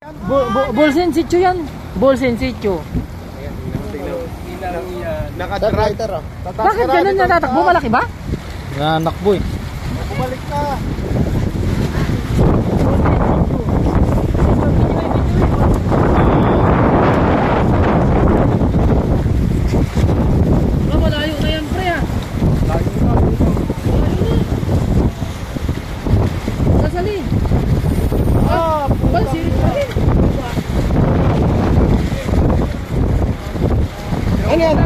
Bulls in situ yan. Bulls in situ. Naka-driver. Bakit ganun na tatakbo? Malaki ba? Nanakbo eh. Bumalik na. Malayo na yan, pre ah. Layo na. Sasali. Balsirit pa rin. Ano yan?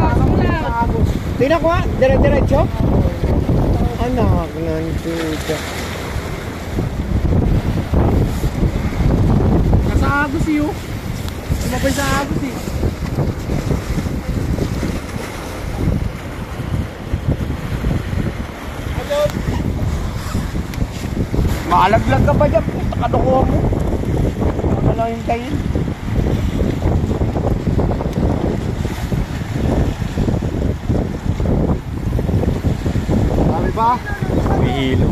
Tingnan ko ha, dire-diretso. Anak ng tuta. Nasa Agos iyo. Sumabay sa Agos eh. Malaglag ka pa dyan. Puta ka nakuha mo. Ano lang hintayin? Dami ba? Hihilo.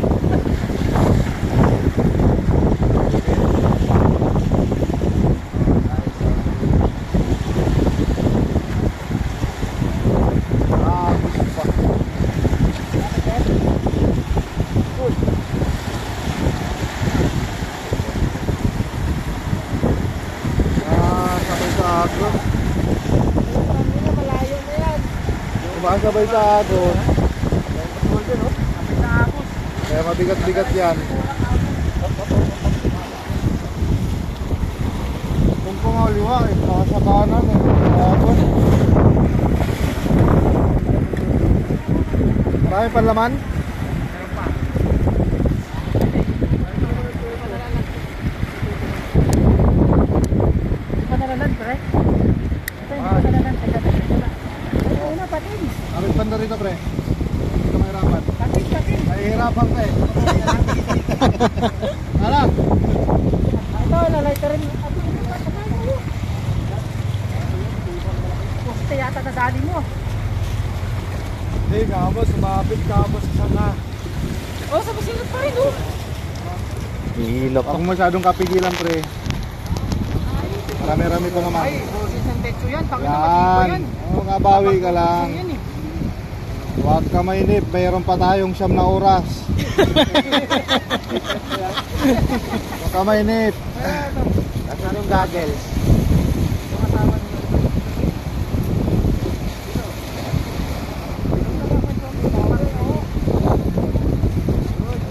Sabay sa Agos. Kaya mabigat-bigat yan. Kung pumaliwa eh, sa kanan eh. Agos. Marami pa laman? Meron pa. Di pa nalalan, pre? Ito, hindi pa nalalan. Ay, na, patin. Abit banda rito pre. Hindi ka mahirapan. Patin. Mahirapan ka eh. Hala! Ito, lalay ka rin. Puste yata nadali mo. Hindi, kabos. Sumabit kabos sana. Oh, sa masilot pa rin, oh. Hihilo pa. Huwag masyadong kapigilan pre. Marami-rami ko naman. Ay, busin ng techo yan. Bakit na Yan. matipo yan? Oo, ngabawi ka lang. Yan, eh. Huwag ka mainip. Mayroon pa tayong 9 na oras. Huwag ka mainip. At anong goggles?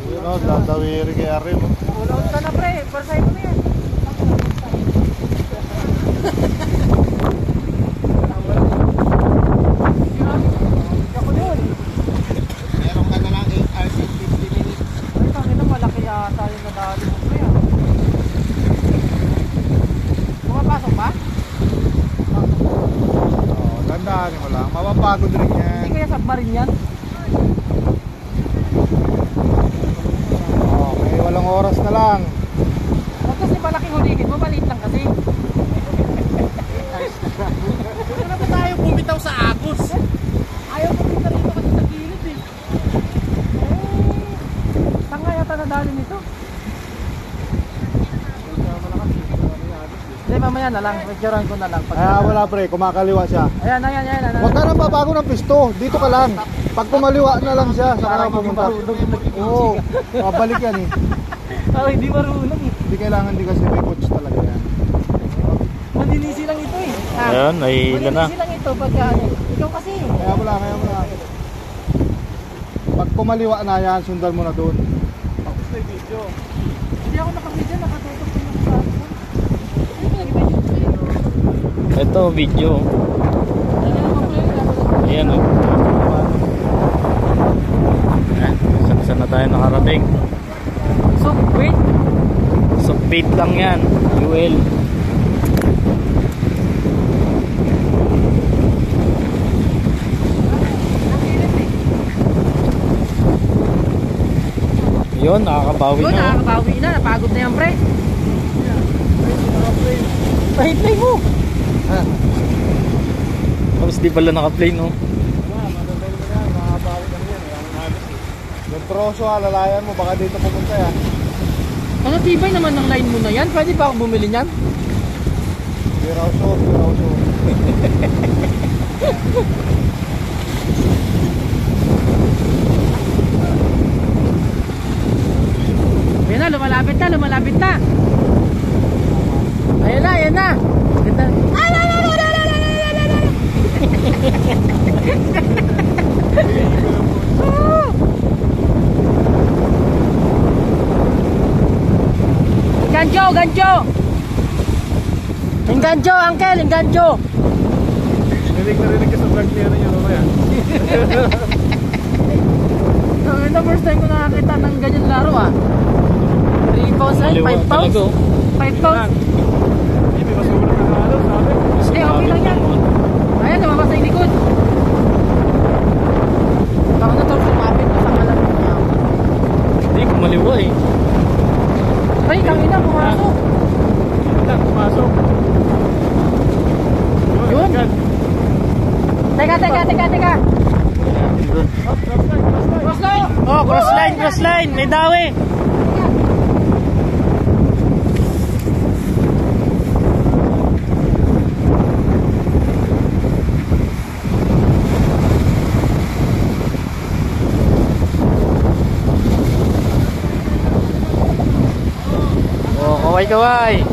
Yun o, tatawiri kay Arim. Ulot ka na, pre. Parsay mo na yan. Ako yun. Meron ka na lang 8 hours and 50 minutes. Ay, tangina, malaki yata yung nadali mo, pre. Pumapasok ba? Oo, dandaan mo lang. Mapapagod rin yan. Hindi kaya submarine yan? Okay, walang oras na lang. Huwag kasi malaking huligin mo, maliit lang kasi. Ano na ba tayo bumitaw sa Agos? Ayaw ko kita dito kasi sa gilid eh. Saan nga yata nadali nito? Hindi, mamaya na lang. Picturean ko na lang. Kaya wala pre, kumakaliwa siya. Ayan. Huwag ka nang babago ng pisto, dito ka lang. Pag kumaliwa na lang siya, saka ka pumunta. Oo, babalik yan eh. Hindi marunong eh. Hindi kailangan, hindi kasi may coach talaga yan. Maninisi lang ito eh. Ayan, nahihilo na. Maninisi lang ito pagka ikaw kasi. Kaya mo lang. Pag kumaliwa na yan, sundan mo na doon. Tapos na yung video. Hindi ako nakabidyo, nakatutok ko yung sa akin. Ito, video. Ayan o. Saan na tayo nakarating? So, wait. Sukbit lang yan. UL. Yun, nakakabawi Yun, na. nakakabawi na. Napagod na yan, pre. Pahitlay mo. Tapos di pala naka-play, no? Yung troso, alalayan mo, baka dito pumunta yan. Ano tibay naman ng line mo na yan? Pwede pa ako bumili niyan? Piraso. Ayan na, lumalapit na. Ayan na. Ganda. Gancho. Enggancho, uncle, enggancho. Narinig ka sa vlog niya yun mamaya. Ito first time ko nakakita ng ganyan laro 3 pounds ay 5 pounds. 5 pounds. Hindi ba sobrang nakahalo, sabi? Okay lang yan. Ayan, lumabas na yung likod. Baka na ito, sumapit ko sa kalan niya. Hindi, kumaliwa eh. Ay, tangina, pumasok. Pumasok. Yun. Teka. Oh, cross line. May dawi. Oh, kaway.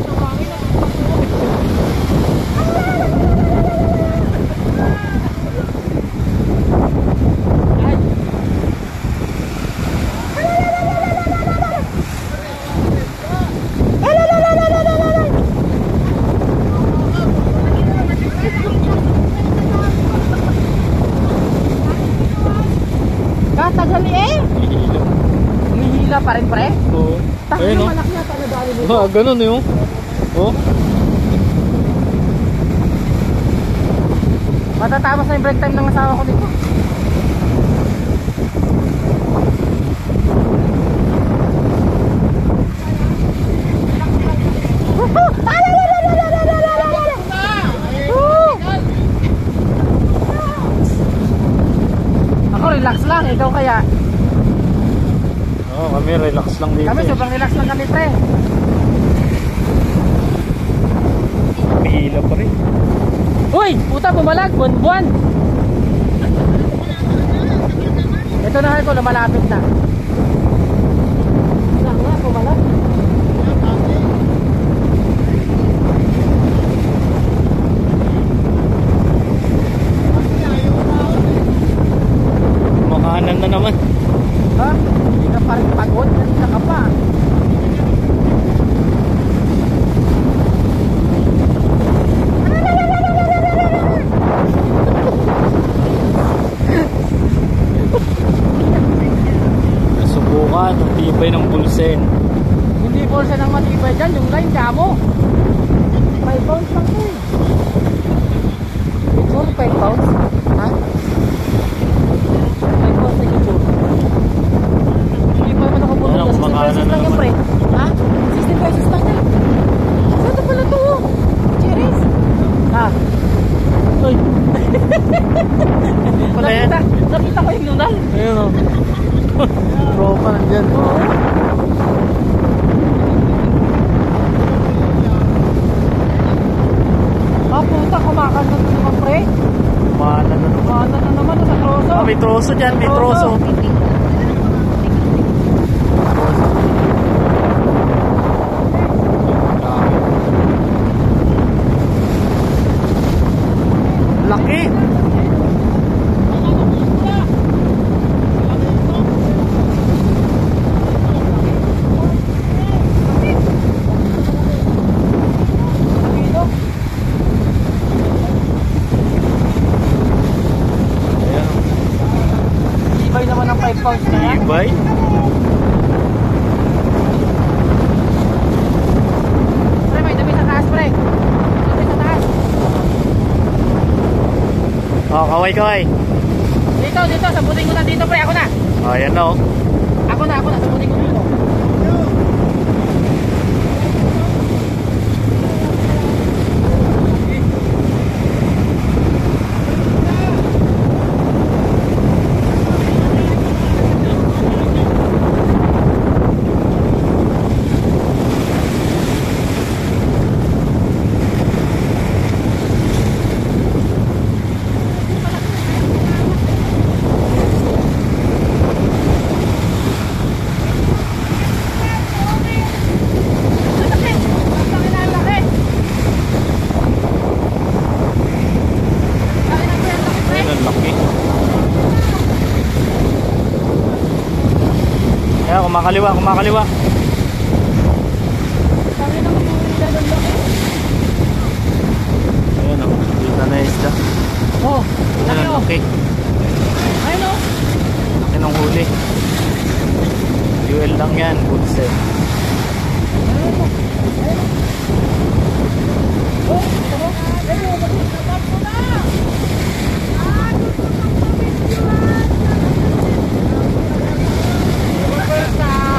Katagal Humihila pa rin, pre. Oo. Takot Ayun, yung oh. malaki na taladali mo. Ganun yun. Oh. Matatapos na yung break time ng asawa ko dito. Ako relax lang, ikaw kaya? Oh, kami relax lang dito. Kami sobrang relax lang kami, pre. Pihila pa rin. Uy, puta, bumalag, buwan. Ito na ito, lumalapit na. Nga, bumalag. Makahanan na naman. Ha? Hindi ka parang pagod, kanina ka pa. Nasubukan ang tibay ng pulsen. Hindi bulsa ng matibay dyan, yung line kamo. 5 pounds lang to eh. Sure, 5 pounds? Ha? 5 pounds na sure. Hindi pa naman ako puno. Ano, 16 kumakain pesos na lang yung naman. pre. Ha? 16 pesos lang yan. Saan pala to? Cherries? Ha? Uy. Pala yan. Nakita ko yung nunal. Ayun o. Tropa nandyan. Ah, puta, kumakan na naman pre. Mahanan na naman. Kumakan na naman sa troso. Ah, may troso dyan, may troso. Laki. Ayan. Ibay naman ng 5 pounds na yan. Tibay. Pre, may dumi sa taas, pre. Dumi sa taas. Oh, kaway. Dito, sabutin ko na dito, pre. Ako na. Oh, ayan na oh. Ako na, sabutin ko dito. kumakaliwa, kumakaliwa. Tangin ang mga laki. Ayan o, dito na isda. Oh, laki Ayan, oh. laki. Ayun oh. Laki ng huli. UL lang yan, bulse.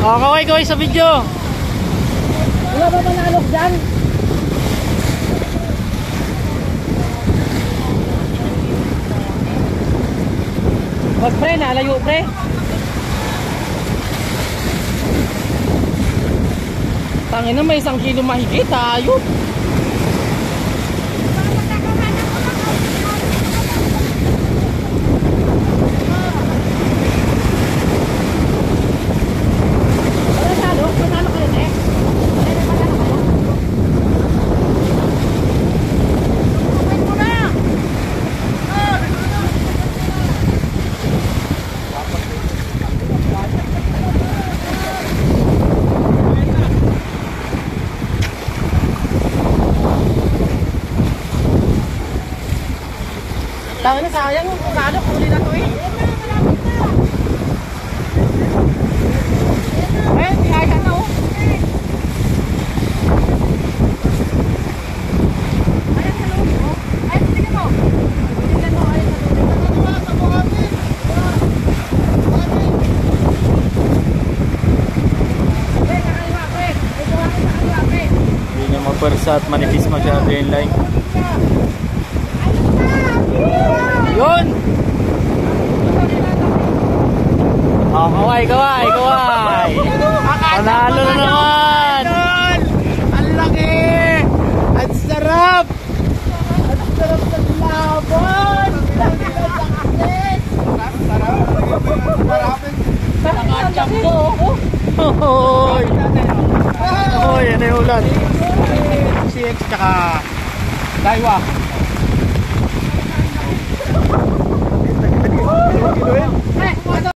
Oh, kaway sa video. Wala ba manalok dyan? Wag pre, nalayo pre. Tangin na, may 1 kilo mahigit tayo. Tangin na, sayang yung kukado, huli na to eh. Eh, tihaya na oh. Ayan sa loob oh. Ayan, sige mo. Tignan mo, ayan sa loob. Eh, kakaliwa ko eh. Ito ako sa kaliwa ko eh. Hindi niya mapersa at manipis masyado yung line. Yun! Oh, kaway! Panalo na naman! Ang laki! Ang sarap! Ang sarap ng labon! Nakacham ko oh. Hoy! Hoy, ano yung ulan? CX tsaka Daiwa. 2 kilo yan.